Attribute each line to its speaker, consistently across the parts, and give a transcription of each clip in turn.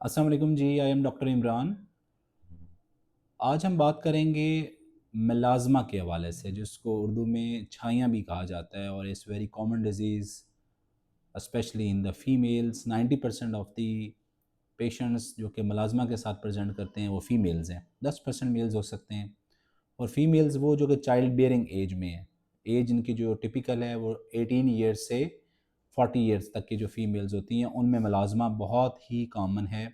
Speaker 1: अस्सलाम वालेकुम जी। I am doctor Imran. आज हम बात करेंगे मेलाज़्मा के हवाले से, जिसको उर्दू में छाइयाँ भी कहा जाता है, और it's very common disease specially in the females. 90% of the patients जो कि मेलाज़्मा के साथ प्रेजेंट करते हैं वो फीमेल्स हैं। 10% मेल्स हो सकते हैं, और फीमेल्स वो जो कि चाइल्ड बेयरिंग एज में है। एज इनकी जो टिपिकल है वो 18 ईयर्स से 40 ईयर्स तक की जो फीमेल्स होती हैं उनमें मेलाज़्मा बहुत ही कॉमन है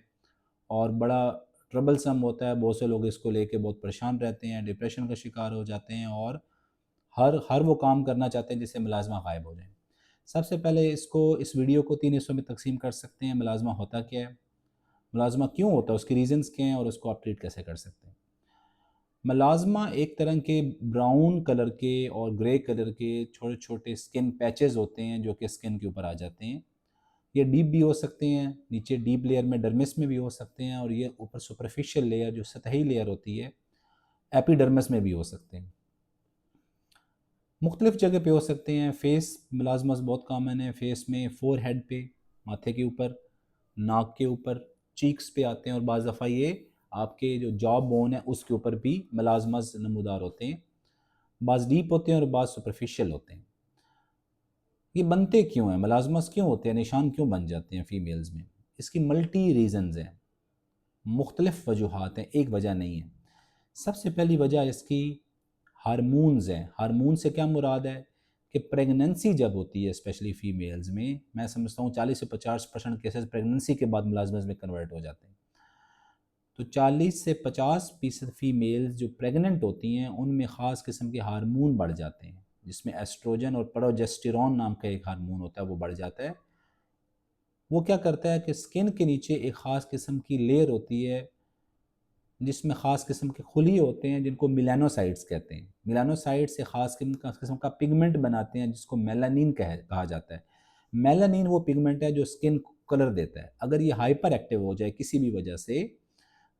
Speaker 1: और बड़ा ट्रबलसम होता है। बहुत से लोग इसको लेके बहुत परेशान रहते हैं, डिप्रेशन का शिकार हो जाते हैं, और हर हर वो काम करना चाहते हैं जिससे मुलाज़मा गायब हो जाए। सबसे पहले इस वीडियो को 3 हिस्सों में तक़सीम कर सकते हैं। मुलाज़मा होता क्या है? मुलाज़मा क्यों होता है? उसके रीज़न्स क्या हैं और उसको आप ट्रीट कैसे कर सकते हैं? मुलाज़मा एक तरह के ब्राउन कलर के और ग्रे कलर के छोटे-छोटे स्किन पैचेज़ होते हैं जो कि स्किन के ऊपर आ जाते हैं। ये डीप भी हो सकते हैं, नीचे डीप लेयर में डर्मिस में भी हो सकते हैं, और ये ऊपर सुपरफिशियल लेयर जो सतही लेयर होती है एपिडर्मिस में भी हो सकते हैं। मुख्तलिफ़ जगह पे हो सकते हैं। फेस मुलाज़मस बहुत कॉमन है। फेस में फ़ोरहेड पे, माथे के ऊपर, नाक के ऊपर, चीक्स पे आते हैं, और बाज़ दफ़ा ये आपके जो जॉ बोन है उसके ऊपर भी मुलाज़मस नमूदार होते हैं। बाज़ डीप होते हैं और बाज़ सुपरफिशियल होते हैं। ये बनते क्यों हैं? मुलाज़मस क्यों होते हैं? निशान क्यों बन जाते हैं फ़ीमेल्स में? इसकी मल्टी रीज़न्स हैं, मुख्तलिफ़ वजूहात हैं, एक वजह नहीं है। सबसे पहली वजह इसकी हार्मोन्स हैं। हार्मोन से क्या मुराद है कि प्रेगनेंसी जब होती है स्पेशली फ़ीमेल्स में, मैं समझता हूँ 40 से 50% केसेस प्रेगनेंसी के बाद मुलाज़मत में कन्वर्ट हो जाते हैं। तो 40 से 50% फ़ीमेल्स जो प्रेग्नेंट होती हैं उनमें ख़ास किस्म के हार्मोन बढ़ जाते हैं, जिसमें एस्ट्रोजन और प्रोजेस्टेरॉन नाम का एक हार्मोन होता है, वो बढ़ जाता है। वो क्या करता है कि स्किन के नीचे एक ख़ास किस्म की लेयर होती है जिसमें ख़ास किस्म के खुली होते हैं जिनको मेलानोसाइट्स कहते हैं। मेलानोसाइट्स से ख़ास किस्म का पिगमेंट बनाते हैं जिसको मेलानिन कहा जाता है। मेलानिन वो पिगमेंट है जो स्किन को कलर देता है। अगर ये हाइपर एक्टिव हो जाए किसी भी वजह से,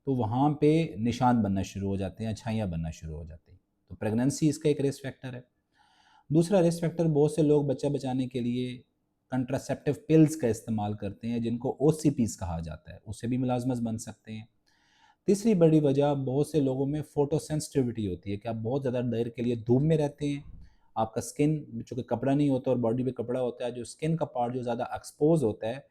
Speaker 1: तो वहाँ पे निशान बनना शुरू हो जाते हैं, छाइयाँ बनना शुरू हो जाती हैं। तो प्रेगनेंसी इसका एक रिस्क फैक्टर है। दूसरा रिस्क फैक्टर, बहुत से लोग बच्चा बचाने के लिए कंट्रासेप्टिव पिल्स का इस्तेमाल करते हैं जिनको ओसीपीज़ कहा जाता है, उससे भी मुलाज़मत बन सकते हैं। तीसरी बड़ी वजह, बहुत से लोगों में फ़ोटो सेंसिटिविटी होती है कि आप बहुत ज़्यादा देर के लिए धूप में रहते हैं, आपका स्किन चूँकि कपड़ा नहीं होता और बॉडी पे कपड़ा होता है, जो स्किन का पार्ट जो ज़्यादा एक्सपोज़ होता है,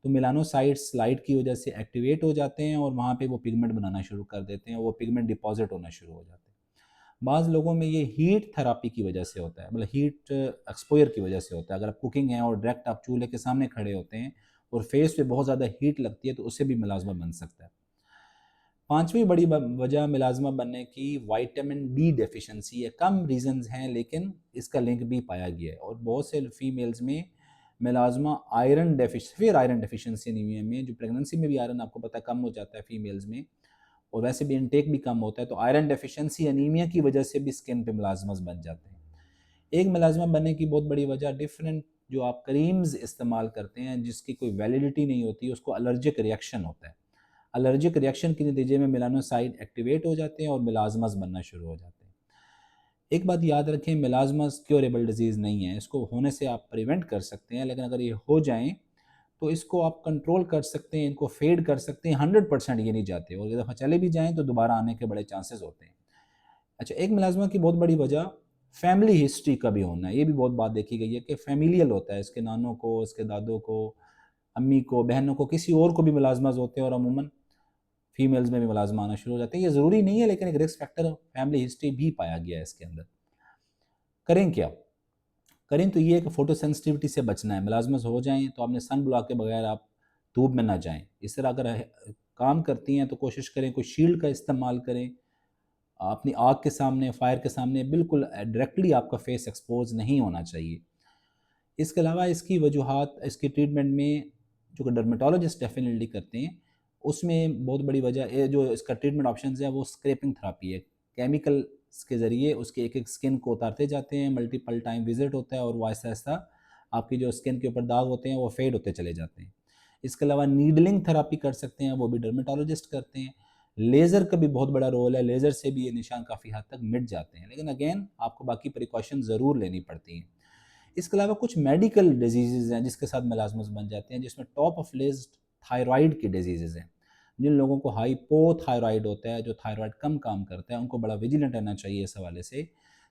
Speaker 1: तो मेलानोसाइट्स लाइट की वजह से एक्टिवेट हो जाते हैं और वहाँ पे वो पिगमेंट बनाना शुरू कर देते हैं, वो पिगमेंट डिपॉज़िट होना शुरू हो जाते हैं। बाज़ लोगों में ये हीट थेरेपी की वजह से होता है, मतलब हीट एक्सपोज़र की वजह से होता है। अगर आप कुकिंग है और डायरेक्ट आप चूल्हे के सामने खड़े होते हैं और फेस पे बहुत ज़्यादा हीट लगती है, तो उससे भी मुलाज़मा बन सकता है। पाँचवीं बड़ी वजह मुलाज़मा बनने की विटामिन डी डेफिशिएंसी है। कम रीज़न्स हैं लेकिन इसका लिंक भी पाया गया है, और बहुत से फीमेल्स में मुलाज़मा आयरन डेफिशिएंसी एनीमिया में, जो प्रेगनेंसी में भी आयरन आपको पता है कम हो जाता है फीमेल्स में, और वैसे भी इनटेक भी कम होता है, तो आयरन डेफिशिएंसी एनीमिया की वजह से भी स्किन पे मुलाज़मस बन जाते हैं। एक मुलाज़मा बनने की बहुत बड़ी वजह, डिफरेंट जो आप क्रीम्स इस्तेमाल करते हैं जिसकी कोई वैलिडिटी नहीं होती, उसको एलर्जिक रिएक्शन होता है। एलर्जिक रिएक्शन के नतीजे में मेलानोसाइट एक्टिवेट हो जाते हैं और मेलाज़मस बनना शुरू हो जाते हैं। एक बात याद रखें, मेलाज़मस क्योरेबल डिज़ीज़ नहीं है। इसको होने से आप प्रिवेंट कर सकते हैं, लेकिन अगर ये हो जाएँ तो इसको आप कंट्रोल कर सकते हैं, इनको फेड कर सकते हैं। 100% ये नहीं जाते, और एक दफ़ा चले भी जाएँ तो दोबारा आने के बड़े चांसेस होते हैं। अच्छा, एक मुलाज़मा की बहुत बड़ी वजह फैमिली हिस्ट्री का भी होना है। ये भी बहुत बात देखी गई है कि फ़ैमिलियल होता है, इसके नानों को, इसके दादों को, अम्मी को, बहनों को, किसी और को भी मुलाज़मस होते हैं, और अमूमन फीमेल्स में भी मुलाज़मा आना शुरू हो जाते हैं। ये ज़रूरी नहीं है, लेकिन एक रिस्क फैक्टर फैमिली हिस्ट्री भी पाया गया है इसके अंदर। करें क्या? करें तो ये है कि फ़ोटो सेंसिटिविटी से बचना है। मुलाज़मत हो जाएँ तो आपने सन ब्लॉक के बगैर आप धूप में ना जाएँ। इस तरह अगर काम करती हैं तो कोशिश करें कोई शील्ड का इस्तेमाल करें। अपनी आग के सामने, फायर के सामने बिल्कुल डायरेक्टली आपका फेस एक्सपोज़ नहीं होना चाहिए। इसके अलावा इसकी वजूहात, इसकी ट्रीटमेंट में जो कि डर्मेटोलॉजिस्ट डेफ़िनिटली करते हैं, उसमें बहुत बड़ी वजह जो इसका ट्रीटमेंट ऑप्शंस है वो स्क्रैपिंग थेरेपी है। केमिकल्स के ज़रिए उसके एक-एक स्किन को उतारते जाते हैं, मल्टीपल टाइम विज़िट होता है, और वो आहिस्ता-आहिस्ता आपकी जो स्किन के ऊपर दाग होते हैं वो फ़ेड होते चले जाते हैं। इसके अलावा नीडलिंग थेरेपी कर सकते हैं, वो भी डर्मेटोलॉजिस्ट करते हैं। लेज़र का भी बहुत बड़ा रोल है, लेज़र से भी ये निशान काफ़ी हद तक मिट जाते हैं, लेकिन अगेन आपको बाकी प्रिकॉशन ज़रूर लेनी पड़ती हैं। इसके अलावा कुछ मेडिकल डिजीज़ेज़ हैं जिसके साथ मुलाज़मत बन जाते हैं, जिसमें टॉप ऑफ लिस्ट थायरॉइड की डिजीज़ेज़ हैं। जिन लोगों को हाइपोथायरॉइड होता है, जो थायराइड कम काम करता है, उनको बड़ा विजिलेंट रहना चाहिए इस हवाले से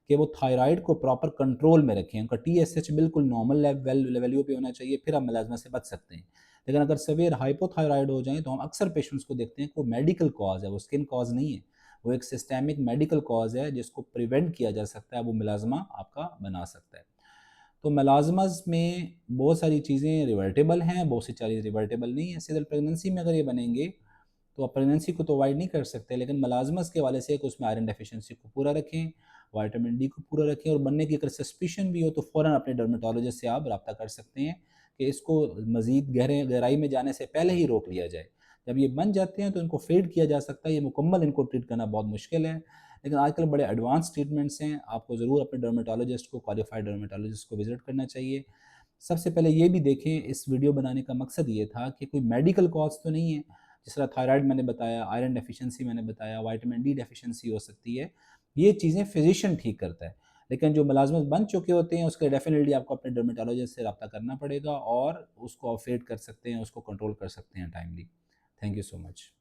Speaker 1: कि वो थायराइड को प्रॉपर कंट्रोल में रखें। उनका टीएसएच बिल्कुल नॉर्मल वैल्यू पे होना चाहिए, फिर आप मिलाज़मा से बच सकते हैं। लेकिन अगर सीवियर हाइपोथायरॉइड हो जाएँ, तो हम अक्सर पेशेंट्स को देखते हैं कि वो मेडिकल कॉज़ है, वो स्किन कॉज़ नहीं है। वो एक सिस्टेमिक मेडिकल कॉज़ है, जिसको प्रिवेंट किया जा सकता है, वो मुलाज़मा आपका बना सकता है। तो मेलाज़माज़ में बहुत सारी चीज़ें रिवर्टेबल हैं, बहुत सी चीज़ें रिवर्टेबल नहीं हैं। सीज़र प्रेगनेंसी में अगर ये बनेंगे, तो आप प्रेगनेंसी को तो अवॉइड नहीं कर सकते, लेकिन मेलाज़माज़ के हवाले से एक उसमें आयरन डेफिशिएंसी को पूरा रखें, विटामिन डी को पूरा रखें, और बनने की अगर सस्पिशन भी हो तो फ़ौरन अपने डर्मेटोलॉजिस्ट से आप राब्ता कर सकते हैं कि इसको मज़ीद गहराई में जाने से पहले ही रोक लिया जाए। जब ये बन जाते हैं तो इनको फेड किया जा सकता है, ये मुकम्मल इनको ट्रीट करना बहुत मुश्किल है। लेकिन आजकल बड़े एडवांस ट्रीटमेंट्स हैं, आपको ज़रूर अपने डर्मेटोलॉजिस्ट को, क्वालिफाइड डर्मेटोलॉजिस्ट को विज़िट करना चाहिए। सबसे पहले ये भी देखें, इस वीडियो बनाने का मकसद ये था कि कोई मेडिकल कॉज़ तो नहीं है, जिस तरह थायराइड मैंने बताया, आयरन डेफिशिएंसी मैंने बताया, विटामिन डी डेफिशिएंसी हो सकती है, ये चीज़ें फिज़िशियन ठीक करता है। लेकिन जो मुलाज़िमत बन चुके होते हैं, उसके डेफ़िनिटली आपको अपने डर्मेटोलॉजिस्ट से राब्ता करना पड़ेगा और उसको आप फेड कर सकते हैं, उसको कंट्रोल कर सकते हैं timely. Thank you so much.